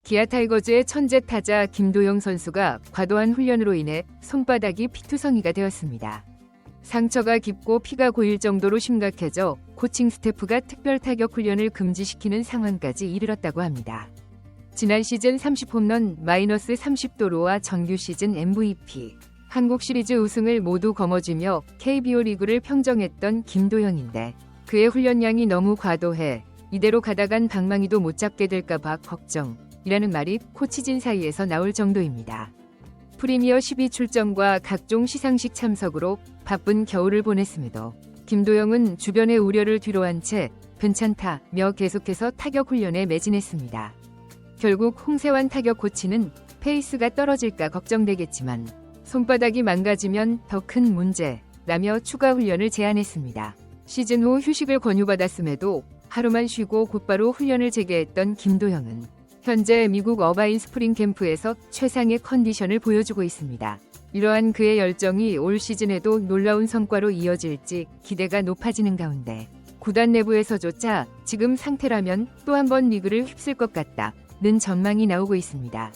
기아 타이거즈의 천재 타자 김도영 선수가 과도한 훈련으로 인해 손바닥이 피투성이가 되었습니다. 상처가 깊고 피가 고일 정도로 심각해져 코칭 스태프가 특별 타격 훈련을 금지시키는 상황까지 이르렀다고 합니다. 지난 시즌 30홈런 마이너스 30도루와 정규 시즌 MVP, 한국 시리즈 우승을 모두 거머쥐며 KBO 리그를 평정했던 김도영인데 그의 훈련량이 너무 과도해 이대로 가다간 방망이도 못 잡게 될까봐 걱정이라는 말이 코치진 사이에서 나올 정도입니다. 프리미어 12 출전과 각종 시상식 참석으로 바쁜 겨울을 보냈음에도 김도영은 주변의 우려를 뒤로한 채 괜찮다며 계속해서 타격 훈련에 매진했습니다. 결국 홍세환 타격 코치는 페이스가 떨어질까 걱정되겠지만 손바닥이 망가지면 더 큰 문제라며 추가 훈련을 제안했습니다. 시즌 후 휴식을 권유받았음에도 하루만 쉬고 곧바로 훈련을 재개했던 김도영은 현재 미국 어바인 스프링 캠프에서 최상의 컨디션을 보여주고 있습니다. 이러한 그의 열정이 올 시즌에도 놀라운 성과로 이어질지 기대가 높아지는 가운데 구단 내부에서조차 지금 상태라면 또 한 번 리그를 휩쓸 것 같다는 전망이 나오고 있습니다.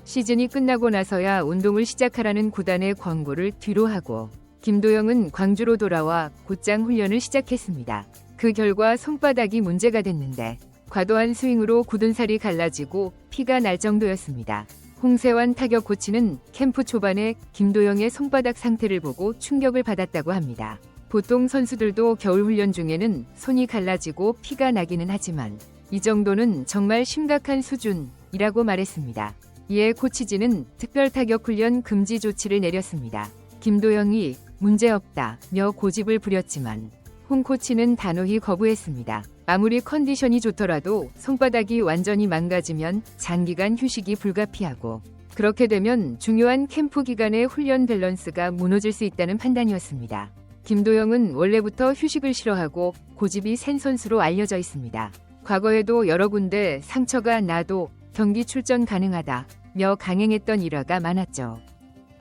시즌이 끝나고 나서야 운동을 시작하라는 구단의 권고를 뒤로 하고 김도영은 광주로 돌아와 곧장 훈련을 시작했습니다. 그 결과 손바닥이 문제가 됐는데 과도한 스윙으로 굳은 살이 갈라지고 피가 날 정도였습니다. 홍세환 타격 코치는 캠프 초반에 김도영의 손바닥 상태를 보고 충격을 받았다고 합니다. 보통 선수들도 겨울 훈련 중에는 손이 갈라지고 피가 나기는 하지만 이 정도는 정말 심각한 수준이라고 말했습니다. 이에 코치진은 특별 타격 훈련 금지 조치를 내렸습니다. 김도영이 문제없다며 고집을 부렸지만 홍 코치는 단호히 거부했습니다. 아무리 컨디션이 좋더라도 손바닥이 완전히 망가지면 장기간 휴식이 불가피하고 그렇게 되면 중요한 캠프 기간의 훈련 밸런스가 무너질 수 있다는 판단이었습니다. 김도영은 원래부터 휴식을 싫어하고 고집이 센 선수로 알려져 있습니다. 과거에도 여러 군데 상처가 나도 경기 출전 가능하다며 강행했던 일화가 많았죠.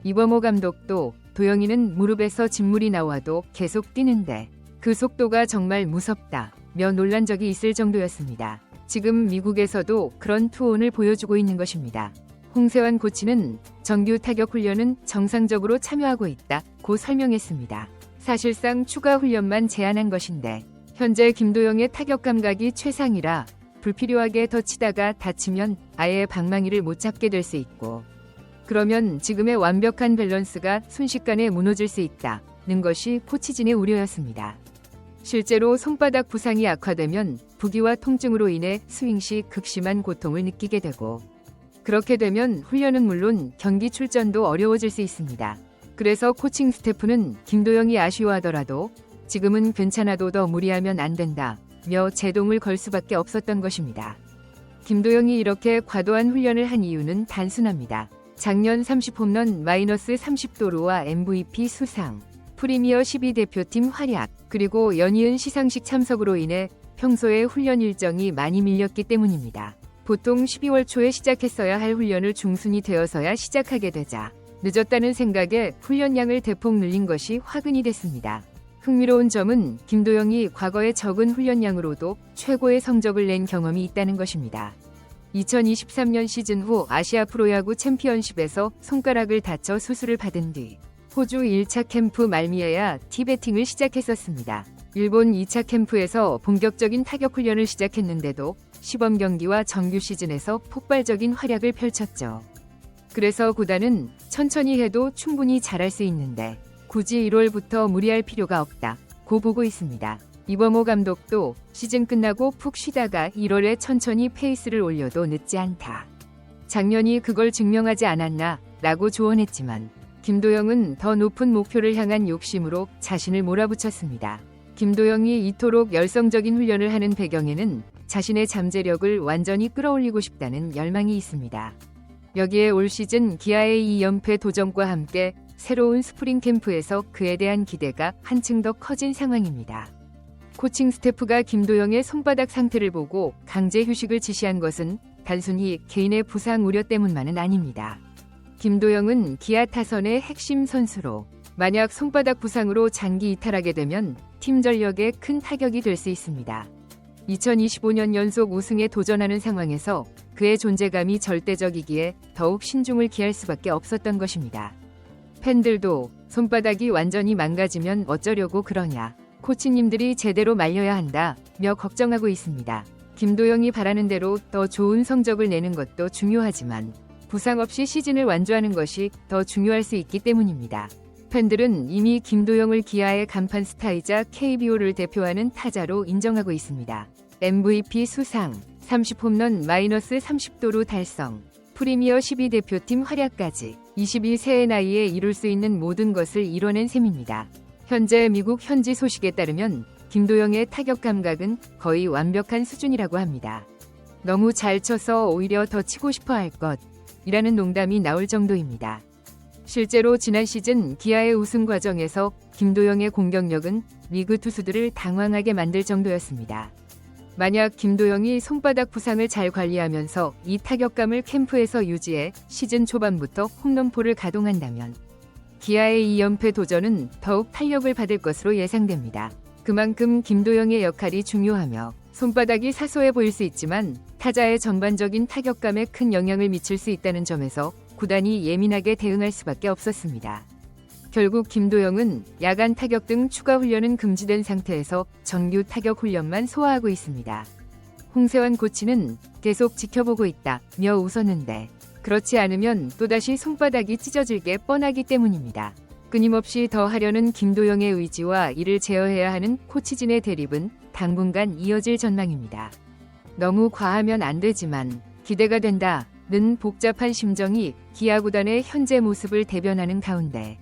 이범호 감독도 도영이는 무릎에서 진물이 나와도 계속 뛰는데 그 속도가 정말 무섭다며 놀란 적이 있을 정도였습니다. 지금 미국에서도 그런 투혼을 보여주고 있는 것입니다. 홍세환 코치는 정규 타격 훈련은 정상적으로 참여하고 있다고 설명했습니다. 사실상 추가 훈련만 제안한 것인데 현재 김도영의 타격 감각이 최상이라 불필요하게 더 치다가 다치면 아예 방망이를 못 잡게 될 수 있고 그러면 지금의 완벽한 밸런스가 순식간에 무너질 수 있다는 것이 코치진의 우려였습니다. 실제로 손바닥 부상이 악화되면 부기와 통증으로 인해 스윙 시 극심한 고통을 느끼게 되고 그렇게 되면 훈련은 물론 경기 출전도 어려워질 수 있습니다. 그래서 코칭 스태프는 김도영이 아쉬워하더라도 지금은 괜찮아도 더 무리하면 안 된다며 제동을 걸 수밖에 없었던 것입니다. 김도영이 이렇게 과도한 훈련을 한 이유는 단순합니다. 작년 30홈런 마이너스 30도루와 MVP 수상, 프리미어 12 대표팀 활약, 그리고 연이은 시상식 참석으로 인해 평소에 훈련 일정이 많이 밀렸기 때문입니다. 보통 12월 초에 시작했어야 할 훈련을 중순이 되어서야 시작하게 되자 늦었다는 생각에 훈련량을 대폭 늘린 것이 화근이 됐습니다. 흥미로운 점은 김도영이 과거의 적은 훈련량으로도 최고의 성적을 낸 경험이 있다는 것입니다. 2023년 시즌 후 아시아 프로야구 챔피언십에서 손가락을 다쳐 수술을 받은 뒤 호주 1차 캠프 말미에야 티베팅을 시작했었습니다. 일본 2차 캠프에서 본격적인 타격 훈련을 시작했는데도 시범 경기와 정규 시즌에서 폭발적인 활약을 펼쳤죠. 그래서 구단은 천천히 해도 충분히 잘할 수 있는데 굳이 1월부터 무리할 필요가 없다고 보고 있습니다. 이범호 감독도 시즌 끝나고 푹 쉬다가 1월에 천천히 페이스를 올려도 늦지 않다. 작년이 그걸 증명하지 않았나 라고 조언했지만 김도영은 더 높은 목표를 향한 욕심으로 자신을 몰아붙였습니다. 김도영이 이토록 열성적인 훈련을 하는 배경에는 자신의 잠재력을 완전히 끌어올리고 싶다는 열망이 있습니다. 여기에 올 시즌 기아의 2연패 도전과 함께 새로운 스프링 캠프에서 그에 대한 기대가 한층 더 커진 상황입니다. 코칭 스태프가 김도영의 손바닥 상태를 보고 강제 휴식을 지시한 것은 단순히 개인의 부상 우려 때문만은 아닙니다. 김도영은 기아 타선의 핵심 선수로 만약 손바닥 부상으로 장기 이탈하게 되면 팀 전력에 큰 타격이 될 수 있습니다. 2025년 연속 우승에 도전하는 상황에서 그의 존재감이 절대적이기에 더욱 신중을 기할 수밖에 없었던 것입니다. 팬들도 손바닥이 완전히 망가지면 어쩌려고 그러냐, 코치님들이 제대로 말려야 한다며 걱정하고 있습니다. 김도영이 바라는 대로 더 좋은 성적을 내는 것도 중요하지만 부상 없이 시즌을 완주하는 것이 더 중요할 수 있기 때문입니다. 팬들은 이미 김도영을 기아의 간판 스타이자 KBO를 대표하는 타자로 인정하고 있습니다. MVP 수상, 30홈런 마이너스 30도루 달성, 프리미어 12 대표팀 활약까지 22세의 나이에 이룰 수 있는 모든 것을 이뤄낸 셈입니다. 현재 미국 현지 소식에 따르면 김도영의 타격 감각은 거의 완벽한 수준이라고 합니다. 너무 잘 쳐서 오히려 더 치고 싶어 할 것이라는 농담이 나올 정도입니다. 실제로 지난 시즌 기아의 우승 과정에서 김도영의 공격력은 리그 투수들을 당황하게 만들 정도였습니다. 만약 김도영이 손바닥 부상을 잘 관리하면서 이 타격감을 캠프에서 유지해 시즌 초반부터 홈런포를 가동한다면 기아의 2연패 도전은 더욱 탄력을 받을 것으로 예상됩니다. 그만큼 김도영의 역할이 중요하며 손바닥이 사소해 보일 수 있지만 타자의 전반적인 타격감에 큰 영향을 미칠 수 있다는 점에서 구단이 예민하게 대응할 수밖에 없었습니다. 결국 김도영은 야간 타격 등 추가 훈련은 금지된 상태에서 정규 타격 훈련만 소화하고 있습니다. 홍세환 코치는 계속 지켜보고 있다며 웃었는데 그렇지 않으면 또다시 손바닥이 찢어질 게 뻔하기 때문입니다. 끊임없이 더 하려는 김도영의 의지와 이를 제어해야 하는 코치진의 대립은 당분간 이어질 전망입니다. 너무 과하면 안 되지만 기대가 된다는 복잡한 심정이 기아 구단의 현재 모습을 대변하는 가운데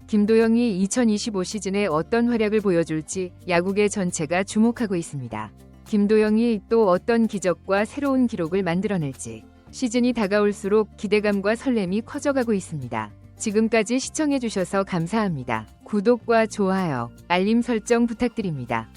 김도영이 2025 시즌에 어떤 활약을 보여줄지 야구계 전체가 주목하고 있습니다. 김도영이 또 어떤 기적과 새로운 기록을 만들어낼지 시즌이 다가올수록 기대감과 설렘이 커져가고 있습니다. 지금까지 시청해주셔서 감사합니다. 구독과 좋아요, 알림 설정 부탁드립니다.